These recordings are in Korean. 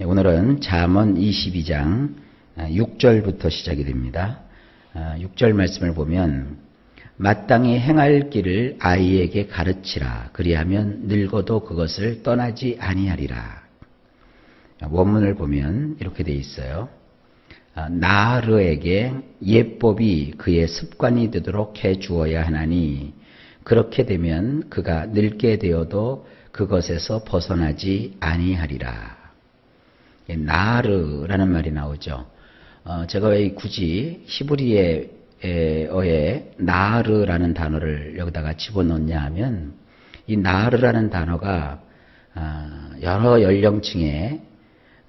오늘은 잠언 22장 6절부터 시작이 됩니다. 6절 말씀을 보면 마땅히 행할 길을 아이에게 가르치라. 그리하면 늙어도 그것을 떠나지 아니하리라. 원문을 보면 이렇게 되어 있어요. 나르에게 예법이 그의 습관이 되도록 해 주어야 하나니 그렇게 되면 그가 늙게 되어도 그것에서 벗어나지 아니하리라. 나르라는 말이 나오죠. 제가 왜 굳이 히브리어에 나르라는 단어를 여기다가 집어넣냐 하면 이 나르라는 단어가 여러 연령층의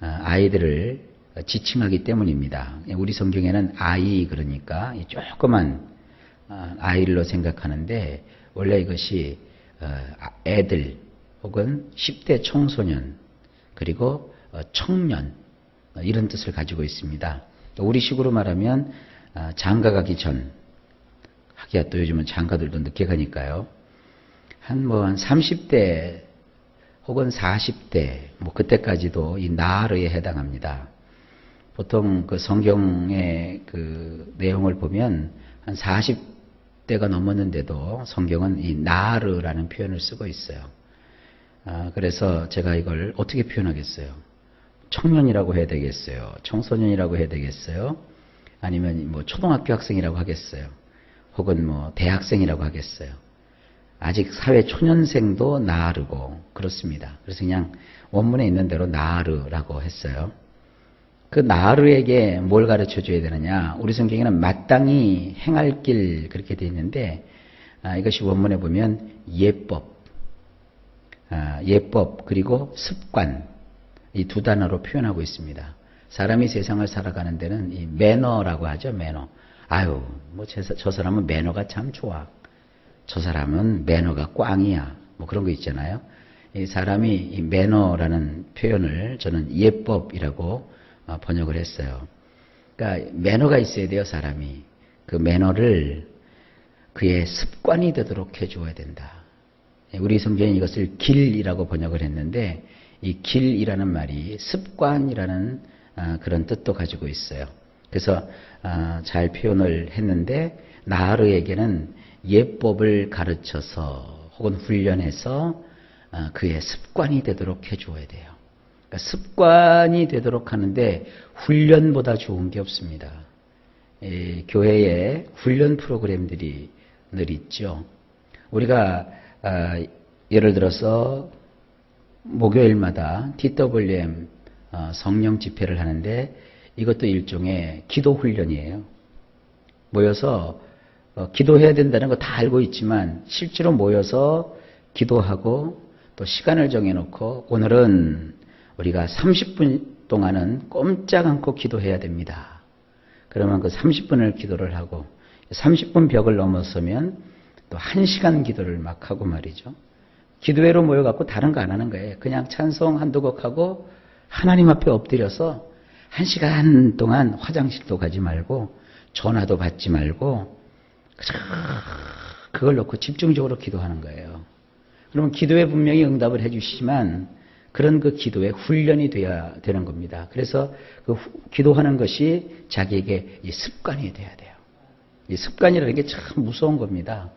아이들을 지칭하기 때문입니다. 우리 성경에는 아이 그러니까 조그만 아이로 생각하는데 원래 이것이 애들 혹은 10대 청소년 그리고 청년 이런 뜻을 가지고 있습니다. 우리식으로 말하면 장가가기 전, 하기야 또 요즘은 장가들도 늦게 가니까요. 한 30대 혹은 40대 그때까지도 이 나르에 해당합니다. 보통 그 성경의 그 내용을 보면 한 40대가 넘었는데도 성경은 이 나르라는 표현을 쓰고 있어요. 그래서 제가 이걸 어떻게 표현하겠어요? 청년이라고 해야 되겠어요? 청소년이라고 해야 되겠어요? 아니면 초등학교 학생이라고 하겠어요? 혹은 대학생이라고 하겠어요? 아직 사회 초년생도 나르고 그렇습니다. 그래서 그냥 원문에 있는 대로 나르라고 했어요. 그 나르에게 뭘 가르쳐 줘야 되느냐? 우리 성경에는 마땅히 행할 길 그렇게 되어 있는데 이것이 원문에 보면 예법 그리고 습관 이 두 단어로 표현하고 있습니다. 사람이 세상을 살아가는 데는 이 매너라고 하죠. 매너. 저 사람은 매너가 참 좋아. 저 사람은 매너가 꽝이야. 그런 거 있잖아요. 이 사람이 이 매너라는 표현을 저는 예법이라고 번역을 했어요. 그러니까 매너가 있어야 돼요. 사람이. 그 매너를 그의 습관이 되도록 해주어야 된다. 우리 성경이 이것을 길이라고 번역을 했는데 이 길이라는 말이 습관이라는 그런 뜻도 가지고 있어요. 그래서 잘 표현을 했는데 나르에게는 예법을 가르쳐서 혹은 훈련해서 그의 습관이 되도록 해주어야 돼요. 그러니까 습관이 되도록 하는데 훈련보다 좋은 게 없습니다. 교회에 훈련 프로그램들이 늘 있죠. 우리가 예를 들어서 목요일마다 TWM 성령 집회를 하는데 이것도 일종의 기도 훈련이에요. 모여서 기도해야 된다는 거 다 알고 있지만 실제로 모여서 기도하고 또 시간을 정해놓고 오늘은 우리가 30분 동안은 꼼짝 않고 기도해야 됩니다. 그러면 그 30분을 기도를 하고 30분 벽을 넘어서면 또 1시간 기도를 막 하고 말이죠. 기도회로 모여갖고 다른 거 안 하는 거예요. 그냥 찬송 한두 곡 하고 하나님 앞에 엎드려서 1시간 동안 화장실도 가지 말고 전화도 받지 말고 그걸 놓고 집중적으로 기도하는 거예요. 그러면 기도에 분명히 응답을 해주시지만 그런 그 기도에 훈련이 돼야 되는 겁니다. 그래서 그 기도하는 것이 자기에게 이 습관이 돼야 돼요. 이 습관이라는 게 참 무서운 겁니다.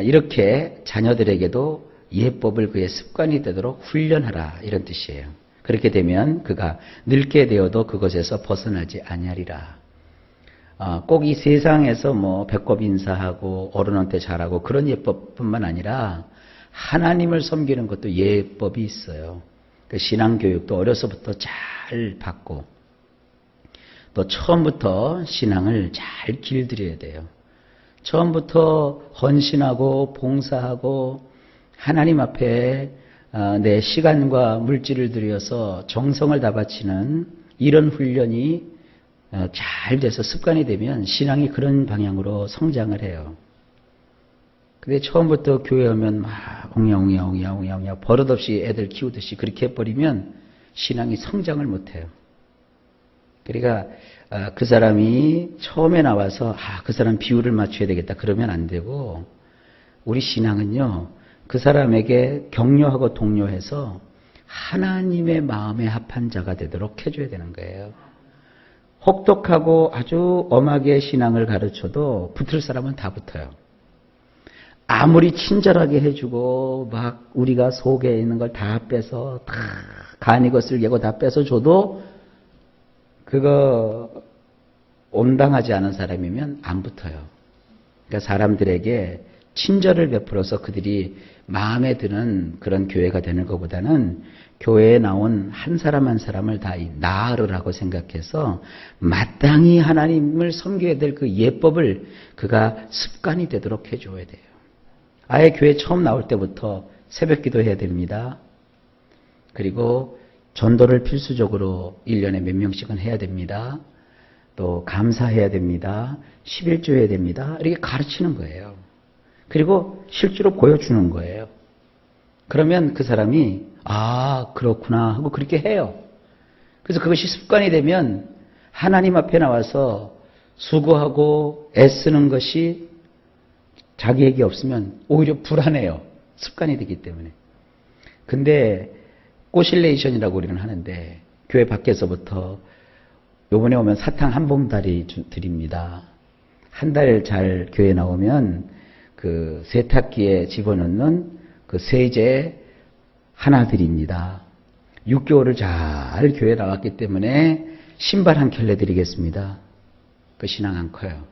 이렇게 자녀들에게도 예법을 그의 습관이 되도록 훈련하라 이런 뜻이에요. 그렇게 되면 그가 늙게 되어도 그것에서 벗어나지 아니하리라. 꼭 이 세상에서 배꼽 인사하고 어른한테 잘하고 그런 예법뿐만 아니라 하나님을 섬기는 것도 예법이 있어요. 그 신앙교육도 어려서부터 잘 받고 또 처음부터 신앙을 잘 길들여야 돼요. 처음부터 헌신하고 봉사하고 하나님 앞에 내 시간과 물질을 들여서 정성을 다 바치는 이런 훈련이 잘 돼서 습관이 되면 신앙이 그런 방향으로 성장을 해요. 근데 처음부터 교회 오면 막 옹야옹야 버릇없이 애들 키우듯이 그렇게 해버리면 신앙이 성장을 못해요. 그러니까 그 사람이 처음에 나와서 그 사람 비율을 맞춰야 되겠다 그러면 안 되고 우리 신앙은요 그 사람에게 격려하고 독려해서 하나님의 마음에 합한 자가 되도록 해줘야 되는 거예요. 혹독하고 아주 엄하게 신앙을 가르쳐도 붙을 사람은 다 붙어요. 아무리 친절하게 해주고 막 우리가 속에 있는 걸 다 빼서 다 간 이것을 개고 다 빼서줘도 그거 온당하지 않은 사람이면 안 붙어요. 그러니까 사람들에게 친절을 베풀어서 그들이 마음에 드는 그런 교회가 되는 것보다는 교회에 나온 한 사람 한 사람을 다 나으르라고 생각해서 마땅히 하나님을 섬겨야 될 그 예법을 그가 습관이 되도록 해줘야 돼요. 아예 교회 처음 나올 때부터 새벽 기도해야 됩니다. 그리고 전도를 필수적으로 1년에 몇 명씩은 해야 됩니다. 또 감사해야 됩니다. 11조 해야 됩니다. 이렇게 가르치는 거예요. 그리고 실제로 보여주는 거예요. 그러면 그 사람이 아 그렇구나 하고 그렇게 해요. 그래서 그것이 습관이 되면 하나님 앞에 나와서 수고하고 애쓰는 것이 자기에게 없으면 오히려 불안해요. 습관이 되기 때문에. 근데 꼬실레이션이라고 우리는 하는데 교회 밖에서부터 요번에 오면 사탕 한 봉다리 드립니다. 한 달 잘 교회 나오면 그 세탁기에 집어넣는 그 세제 하나 드립니다. 6개월을 잘 교회 나왔기 때문에 신발 한 켤레 드리겠습니다. 그 신앙 안 커요.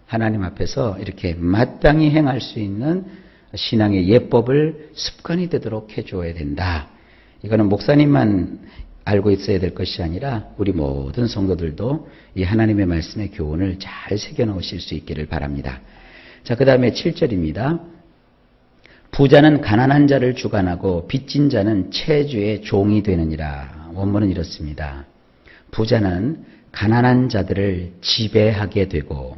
하나님 앞에서 이렇게 마땅히 행할 수 있는 신앙의 예법을 습관이 되도록 해줘야 된다. 이거는 목사님만 알고 있어야 될 것이 아니라 우리 모든 성도들도 이 하나님의 말씀의 교훈을 잘 새겨놓으실 수 있기를 바랍니다. 자, 그 다음에 7절입니다. 부자는 가난한 자를 주관하고 빚진 자는 채주의 종이 되느니라. 원문은 이렇습니다. 부자는 가난한 자들을 지배하게 되고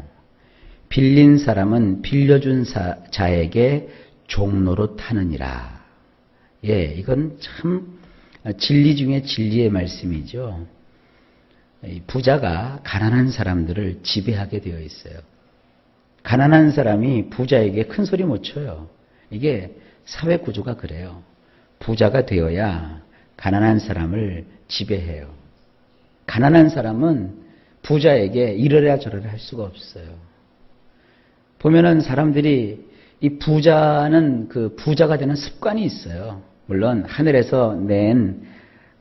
빌린 사람은 빌려준 자에게 종노릇 하느니라. 예, 이건 참 진리 중에 진리의 말씀이죠. 부자가 가난한 사람들을 지배하게 되어 있어요. 가난한 사람이 부자에게 큰 소리 못 쳐요. 이게 사회 구조가 그래요. 부자가 되어야 가난한 사람을 지배해요. 가난한 사람은 부자에게 이러랴 저러랴 할 수가 없어요. 보면은 사람들이 이 부자는 그 부자가 되는 습관이 있어요. 물론 하늘에서 낸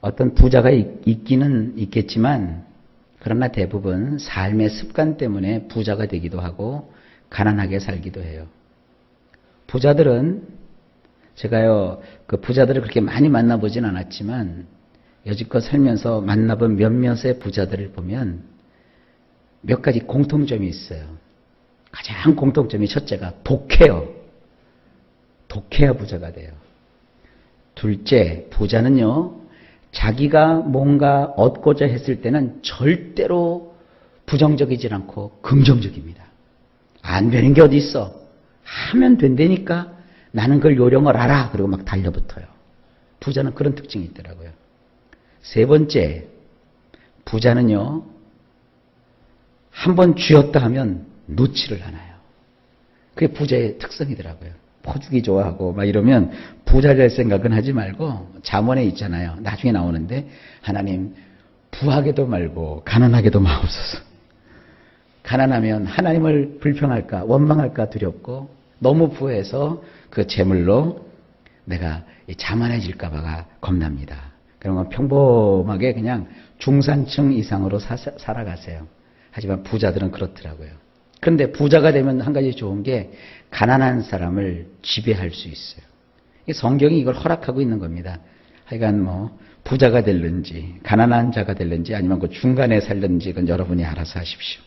어떤 부자가 있기는 있겠지만 그러나 대부분 삶의 습관 때문에 부자가 되기도 하고 가난하게 살기도 해요. 부자들은 제가요 그 부자들을 그렇게 많이 만나보진 않았지만 여지껏 살면서 만나본 몇몇의 부자들을 보면 몇 가지 공통점이 있어요. 가장 공통점이 첫째가 독해요. 독해야 부자가 돼요. 둘째, 부자는요, 자기가 뭔가 얻고자 했을 때는 절대로 부정적이질 않고 긍정적입니다. 안 되는 게 어디 있어? 하면 된다니까 나는 그걸 요령을 알아. 그리고 막 달려붙어요. 부자는 그런 특징이 있더라고요. 세 번째, 부자는요, 한번 쥐었다 하면 놓지를 않아요. 그게 부자의 특성이더라고요. 포주기 좋아하고 막 이러면 부자 될 생각은 하지 말고 잠언에 있잖아요. 나중에 나오는데 하나님 부하게도 말고 가난하게도 마옵소서. 가난하면 하나님을 불평할까 원망할까 두렵고 너무 부해서 그 재물로 내가 자만해질까 봐가 겁납니다. 그러면 평범하게 그냥 중산층 이상으로 살아가세요. 하지만 부자들은 그렇더라고요. 그런데 부자가 되면 한 가지 좋은 게 가난한 사람을 지배할 수 있어요. 성경이 이걸 허락하고 있는 겁니다. 하여간 뭐 부자가 될는지 가난한 자가 될는지 아니면 그 중간에 살는지 그건 여러분이 알아서 하십시오.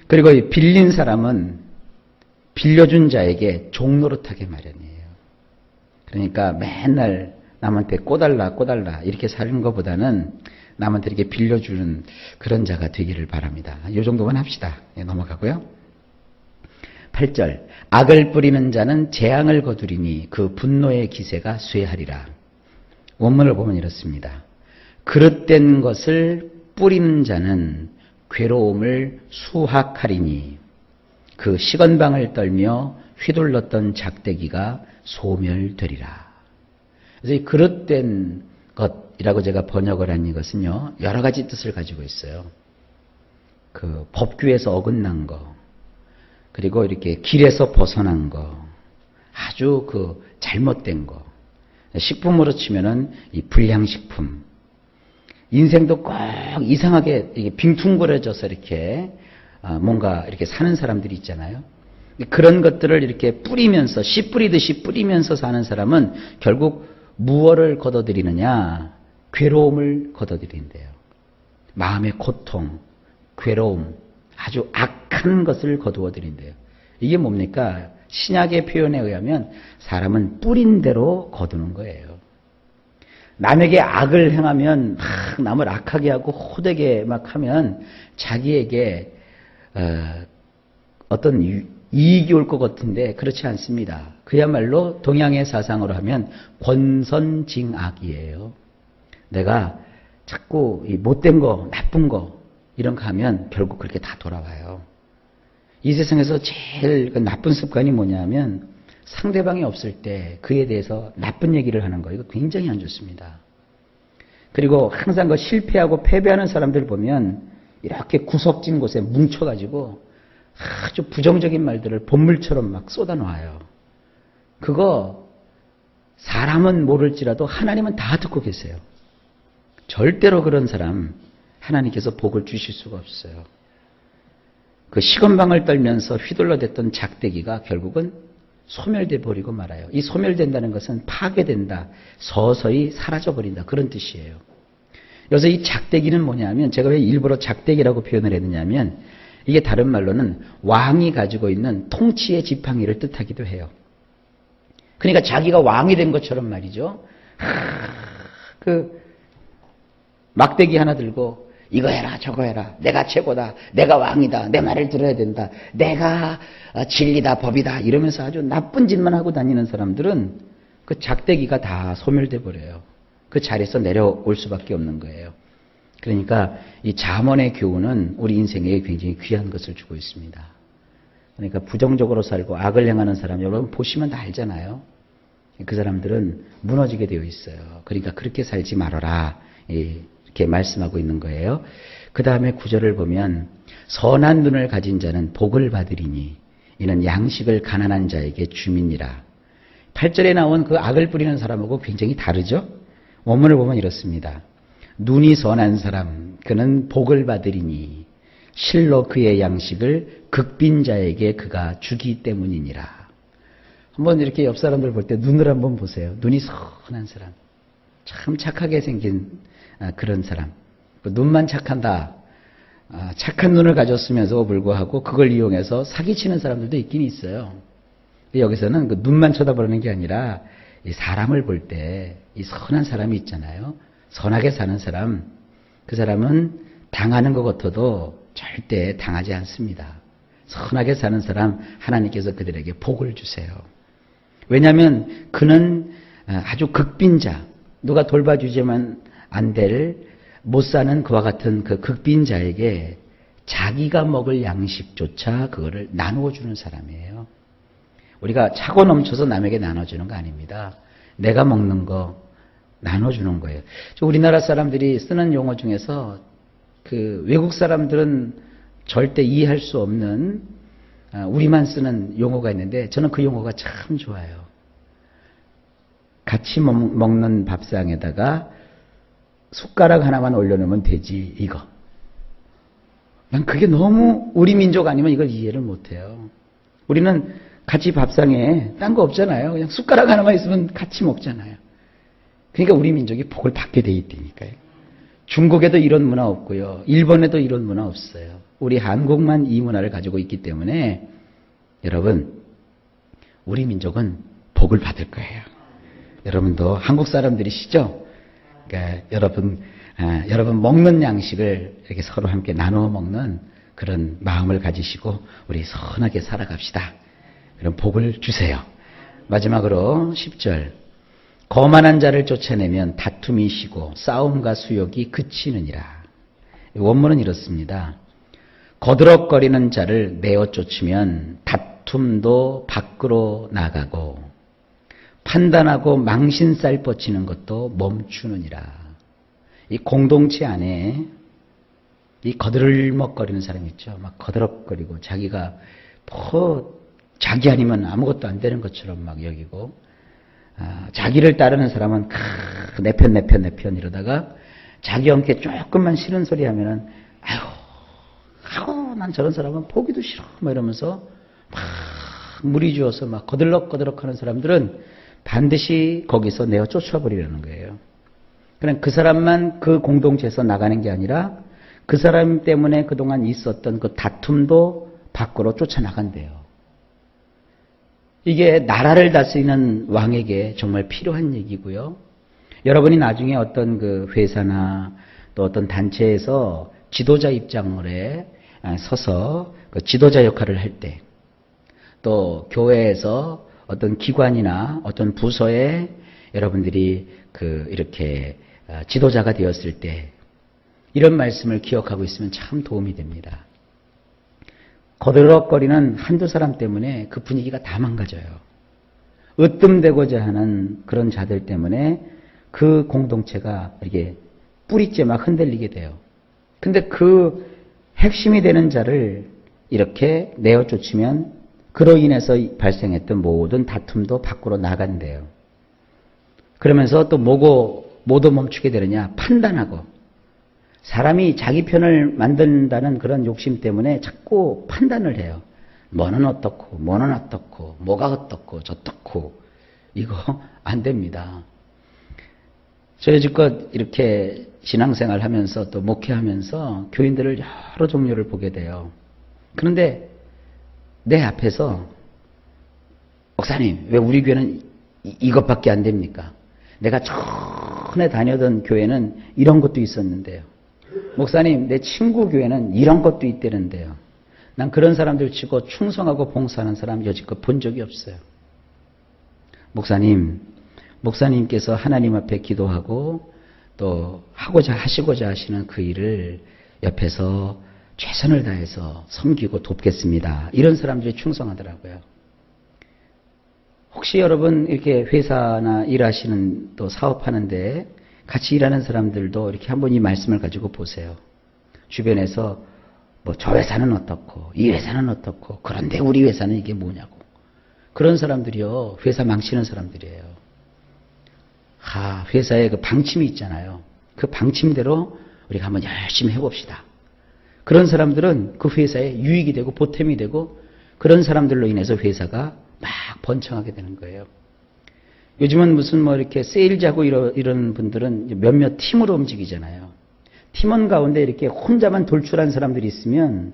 그리고 이 빌린 사람은 빌려준 자에게 종노릇하게 마련이에요. 그러니까 맨날 남한테 꼬달라 이렇게 사는 것보다는 남한테 이렇게 빌려주는 그런 자가 되기를 바랍니다. 이 정도만 합시다. 넘어가고요. 8절 악을 뿌리는 자는 재앙을 거두리니 그 분노의 기세가 쇠하리라. 원문을 보면 이렇습니다. 그릇된 것을 뿌리는 자는 괴로움을 수확하리니 그 시건방을 떨며 휘둘렀던 작대기가 소멸되리라. 그래서 이 그릇된 것이라고 제가 번역을 한 이것은요, 여러 가지 뜻을 가지고 있어요. 그 법규에서 어긋난 거, 그리고 이렇게 길에서 벗어난 거, 아주 그 잘못된 거. 식품으로 치면은 이 불량식품. 인생도 꼭 이상하게 이게 빙퉁거려져서 이렇게 뭔가 이렇게 사는 사람들이 있잖아요. 그런 것들을 이렇게 뿌리면서, 씨 뿌리듯이 뿌리면서 사는 사람은 결국 무엇을 거둬들이느냐? 괴로움을 거둬들인대요. 마음의 고통, 괴로움, 아주 악한 것을 거두어들인대요. 이게 뭡니까? 신약의 표현에 의하면 사람은 뿌린 대로 거두는 거예요. 남에게 악을 행하면 막 남을 악하게 하고 호되게 막 하면 자기에게 어떤 이익이 올 것 같은데 그렇지 않습니다. 그야말로 동양의 사상으로 하면 권선징악이에요. 내가 자꾸 이 못된 거, 나쁜 거 이런 거 하면 결국 그렇게 다 돌아와요. 이 세상에서 제일 나쁜 습관이 뭐냐면 상대방이 없을 때 그에 대해서 나쁜 얘기를 하는 거. 이거 굉장히 안 좋습니다. 그리고 항상 그 실패하고 패배하는 사람들 보면 이렇게 구석진 곳에 뭉쳐가지고 아주 부정적인 말들을 본물처럼 막 쏟아놓아요. 그거 사람은 모를지라도 하나님은 다 듣고 계세요. 절대로 그런 사람 하나님께서 복을 주실 수가 없어요. 그 시건방을 떨면서 휘둘러댔던 작대기가 결국은 소멸돼 버리고 말아요. 이 소멸된다는 것은 파괴된다, 서서히 사라져버린다, 그런 뜻이에요. 여기서 이 작대기는 뭐냐면, 제가 왜 일부러 작대기라고 표현을 했느냐면 이게 다른 말로는 왕이 가지고 있는 통치의 지팡이를 뜻하기도 해요. 그러니까 자기가 왕이 된 것처럼 말이죠. 그 막대기 하나 들고 이거 해라 저거 해라, 내가 최고다, 내가 왕이다, 내 말을 들어야 된다, 내가 진리다 법이다 이러면서 아주 나쁜 짓만 하고 다니는 사람들은 그 작대기가 다 소멸돼 버려요. 그 자리에서 내려올 수밖에 없는 거예요. 그러니까 이 잠언의 교훈은 우리 인생에 굉장히 귀한 것을 주고 있습니다. 그러니까 부정적으로 살고 악을 행하는 사람 여러분 보시면 다 알잖아요. 그 사람들은 무너지게 되어 있어요. 그러니까 그렇게 살지 말아라 이렇게 말씀하고 있는 거예요. 그 다음에 구절을 보면 선한 눈을 가진 자는 복을 받으리니 이는 양식을 가난한 자에게 주민이라. 8절에 나온 그 악을 뿌리는 사람하고 굉장히 다르죠. 원문을 보면 이렇습니다. 눈이 선한 사람 그는 복을 받으리니 실로 그의 양식을 극빈자에게 그가 주기 때문이니라. 한번 이렇게 옆 사람들 볼 때 눈을 한번 보세요. 눈이 선한 사람, 참 착하게 생긴 그런 사람. 눈만 착한다. 착한 눈을 가졌으면서 불구하고 그걸 이용해서 사기치는 사람들도 있긴 있어요. 여기서는 그 눈만 쳐다보는 게 아니라 이 사람을 볼 때 이 선한 사람이 있잖아요. 선하게 사는 사람, 그 사람은 당하는 것 같아도 절대 당하지 않습니다. 선하게 사는 사람 하나님께서 그들에게 복을 주세요. 왜냐하면 그는 아주 극빈자, 누가 돌봐주지만 안 될 못 사는 그와 같은 그 극빈자에게 자기가 먹을 양식조차 그거를 나누어 주는 사람이에요. 우리가 차고 넘쳐서 남에게 나눠주는 거 아닙니다. 내가 먹는 거 나눠주는 거예요. 우리나라 사람들이 쓰는 용어 중에서 그 외국 사람들은 절대 이해할 수 없는 우리만 쓰는 용어가 있는데 저는 그 용어가 참 좋아요. 같이 먹는 밥상에다가 숟가락 하나만 올려놓으면 되지 이거. 난 그게 너무 우리 민족 아니면 이걸 이해를 못해요. 우리는 같이 밥상에 딴 거 없잖아요. 그냥 숟가락 하나만 있으면 같이 먹잖아요. 그러니까 우리 민족이 복을 받게 돼 있다니까요. 중국에도 이런 문화 없고요. 일본에도 이런 문화 없어요. 우리 한국만 이 문화를 가지고 있기 때문에 여러분 우리 민족은 복을 받을 거예요. 여러분도 한국 사람들이시죠? 그러니까 여러분 먹는 양식을 이렇게 서로 함께 나누어 먹는 그런 마음을 가지시고 우리 선하게 살아갑시다. 그럼 복을 주세요. 마지막으로 10절. 거만한 자를 쫓아내면 다툼이 쉬고 싸움과 수욕이 그치느니라. 원문은 이렇습니다. 거드럭거리는 자를 내어 쫓으면 다툼도 밖으로 나가고 판단하고 망신살 뻗치는 것도 멈추느니라. 이 공동체 안에 이 거들먹거리는 사람 있죠. 막 거들럭거리고 자기가 자기 아니면 아무것도 안 되는 것처럼 막 여기고, 자기를 따르는 사람은 내 편 이러다가 자기 함께 조금만 싫은 소리 하면은 난 저런 사람은 보기도 싫어 막 이러면서 막 무리지어서 막 거들럭거들럭 하는 사람들은 반드시 거기서 내어 쫓아버리려는 거예요. 그냥 그 사람만 그 공동체에서 나가는 게 아니라 그 사람 때문에 그동안 있었던 그 다툼도 밖으로 쫓아나간대요. 이게 나라를 다스리는 왕에게 정말 필요한 얘기고요. 여러분이 나중에 어떤 그 회사나 또 어떤 단체에서 지도자 입장에 서서 그 지도자 역할을 할 때, 또 교회에서 어떤 기관이나 어떤 부서에 여러분들이 이렇게 지도자가 되었을 때 이런 말씀을 기억하고 있으면 참 도움이 됩니다. 거들럭거리는 한두 사람 때문에 그 분위기가 다 망가져요. 으뜸되고자 하는 그런 자들 때문에 그 공동체가 이렇게 뿌리째 막 흔들리게 돼요. 근데 그 핵심이 되는 자를 이렇게 내어 쫓으면 그로 인해서 발생했던 모든 다툼도 밖으로 나간대요. 그러면서 또 뭐도 멈추게 되느냐? 판단하고. 사람이 자기 편을 만든다는 그런 욕심 때문에 자꾸 판단을 해요. 뭐는 어떻고, 뭐가 어떻고, 저떻고. 이거 안 됩니다. 저희 지껏 이렇게 신앙생활 하면서 또 목회하면서 교인들을 여러 종류를 보게 돼요. 그런데 내 앞에서 목사님, 왜 우리 교회는 이것밖에 안 됩니까? 내가 전에 다니던 교회는 이런 것도 있었는데요. 목사님, 내 친구 교회는 이런 것도 있다는데요. 난 그런 사람들 치고 충성하고 봉사하는 사람 여지껏 본 적이 없어요. 목사님께서 하나님 앞에 기도하고 또 하시고자 하시는 그 일을 옆에서 최선을 다해서 섬기고 돕겠습니다. 이런 사람들이 충성하더라고요. 혹시 여러분 이렇게 회사나 일하시는 또 사업하는데 같이 일하는 사람들도 이렇게 한번 이 말씀을 가지고 보세요. 주변에서 뭐 저 회사는 어떻고 이 회사는 어떻고 그런데 우리 회사는 이게 뭐냐고. 그런 사람들이요. 회사 망치는 사람들이에요. 회사에 그 방침이 있잖아요. 그 방침대로 우리가 한번 열심히 해봅시다. 그런 사람들은 그 회사에 유익이 되고 보탬이 되고 그런 사람들로 인해서 회사가 막 번창하게 되는 거예요. 요즘은 무슨 이렇게 세일즈하고 이런 분들은 몇몇 팀으로 움직이잖아요. 팀원 가운데 이렇게 혼자만 돌출한 사람들이 있으면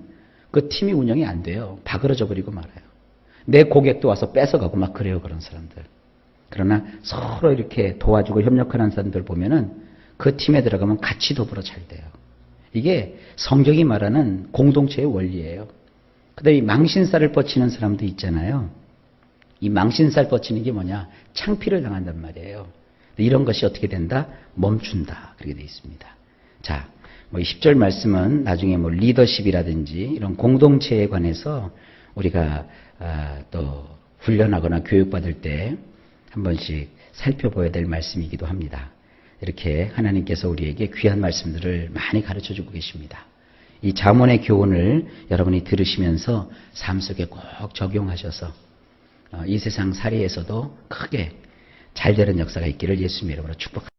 그 팀이 운영이 안 돼요. 바그러져 버리고 말아요. 내 고객도 와서 뺏어가고 막 그래요, 그런 사람들. 그러나 서로 이렇게 도와주고 협력하는 사람들 보면은 그 팀에 들어가면 같이 더불어 잘 돼요. 이게 성경이 말하는 공동체의 원리예요. 그다음에 이 망신살을 뻗치는 사람도 있잖아요. 이 망신살 뻗치는 게 뭐냐? 창피를 당한단 말이에요. 이런 것이 어떻게 된다? 멈춘다. 그렇게 되어 있습니다. 자, 이 10절 말씀은 나중에 리더십이라든지 이런 공동체에 관해서 우리가 또 훈련하거나 교육받을 때 한 번씩 살펴봐야 될 말씀이기도 합니다. 이렇게 하나님께서 우리에게 귀한 말씀들을 많이 가르쳐주고 계십니다. 이 잠언의 교훈을 여러분이 들으시면서 삶 속에 꼭 적용하셔서 이 세상 살이에서도 크게 잘 되는 역사가 있기를 예수님 이름으로 축복합니다.